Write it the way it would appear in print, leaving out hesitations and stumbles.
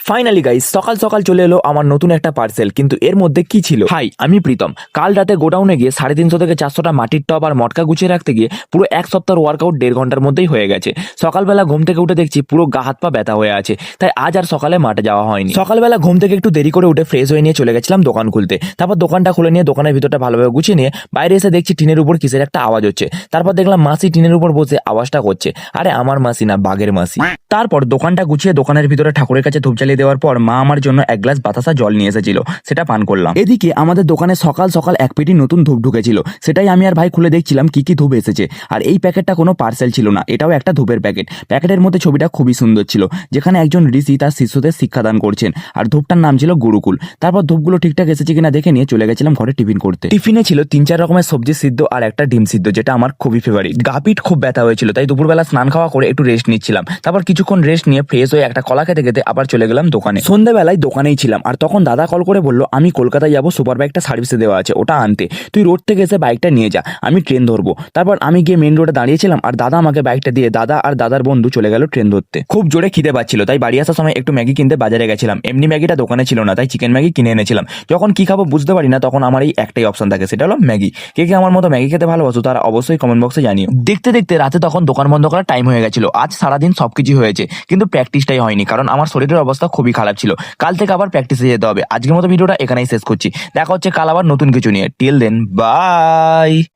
Finally guys, সকাল সকাল চলে এলো আমার নতুন একটা পার্সেল। কিন্তু এর মধ্যে কি ছিল? হাই, আমি প্রীতম। কাল রাতে গোডাউনে গিয়ে 350 থেকে 400টা মাটির টব আর মটকা গুছিয়ে রাখতে গিয়ে পুরো এক সপ্তাহের ওয়ার্কআউট 1.5 ঘন্টার মধ্যেই হয়ে গেছে। সকালবেলা ঘুম থেকে উঠে দেখছি পুরো গা হাত পা ব্যথা হয়ে আছে, তাই আজ আর সকালে মাঠে যাওয়া হয়নি। সকালবেলা ঘুম থেকে একটু দেরি করে উঠে ফ্রেশ হয়ে নিয়ে চলে গেছিলাম দোকান খুলতে। তারপর দোকানটা খুলে নিয়ে দোকানের ভিতরটা ভালোভাবে গুছিয়ে নিয়ে বাইরে এসে দেখছি টিনের উপর কিসের একটা আওয়াজ হচ্ছে। তারপর দেখলাম মাসি টিনের উপর বসে আওয়াজটা করছে। আরে আমার মাসি না, বাঘের মাসি। তারপর দোকানটা গুছিয়ে দোকানের ভিতরে ঠাকুরের কাছে ধূপ জ্বালিয়ে দেওয়ার পর মা আমার জন্য এক গ্লাস বাতাসা জল নিয়ে এসেছিল, সেটা পান করলাম। এদিকে আমাদের দোকানে সকাল সকাল এক পেটি নতুন ধূপ ঢুকেছিল, সেটাই আমি আর ভাই খুলে দেখছিলাম কি কি ধূপ এসেছে। আর এই প্যাকেটটা কোনো পার্সেল ছিল না, এটাও একটা ধূপের প্যাকেট। প্যাকেটের মধ্যে ছবিটা খুবই সুন্দর ছিল, যেখানে একজন ঋষি তার শিষ্যদের শিক্ষাদান করছেন, আর ধূপটার নাম ছিল গুরুকুল। তারপর ধূপগুলো ঠিকঠাক এসেছে কিনা দেখে নিয়ে চলে গেছিলাম ঘরে টিফিন করতে। টিফিনে ছিল 3-4 রকমের সবজি সিদ্ধ আর একটা ডিম সিদ্ধ, যেটা আমার খুবই ফেভারিট। গা পিঠ খুব ব্যথা হয়েছিল, তাই দুপুরবেলা স্নান খাওয়া করে একটু রেস্ট নিচ্ছিলাম। তারপর কিছুক্ষণ রেস্ট নিয়ে ফ্রেশ হয়ে একটা কলা খেতে খেতে আবার চলে গেলাম দোকানে। সন্ধ্যাবেলায় দোকানেই ছিলাম, আর তখন দাদা কল করে বললো আমি কলকাতায় যাবো, সুপার বাইকটা সার্ভিসে দেওয়া আছে, ওটা আনতে। তুই রোড থেকে এসে বাইকটা নিয়ে যা, আমি ট্রেন ধরবো। তারপর আমি গিয়ে মেন রোডে দাঁড়িয়েছিলাম, আর দাদা আমাকে বাইকটা দিয়ে দাদা আর দাদার বন্ধু চলে গেল ট্রেন ধরতে। খুব জোরে খিদে পাচ্ছিল, তাই বাড়ি আসার সময় একটু ম্যাগি কিনতে বাজারে গেছিলাম। এমনি ম্যাগিটা দোকানে ছিল না, তাই চিকেন ম্যাগি কিনে এনেছিলাম। যখন কি খাবো বুঝতে পারি না, তখন আমার এই একটাই অপশন থাকে, সেটা হলো ম্যাগি। কে কে আমার মতো ম্যাগি খেতে ভালোবাসো তারা অবশ্যই কমেন্ট বক্সে জানিও। দেখতে দেখতে রাতে তখন দোকান বন্ধ করার টাইম হয়ে গেছিল। আজ সারাদিন সবকিছু হয়েছে, কিন্তু প্র্যাকটিসটাই হয়নি, কারণ আমার শরীরের অবস্থা খুবই খারাপ ছিল। কাল থেকে আবার প্র্যাকটিসে যেতে হবে। আজকের মতো ভিডিওটা এখানেই শেষ করছি, দেখা হচ্ছে কাল আবার নতুন কিছু নিয়ে। Till then, by.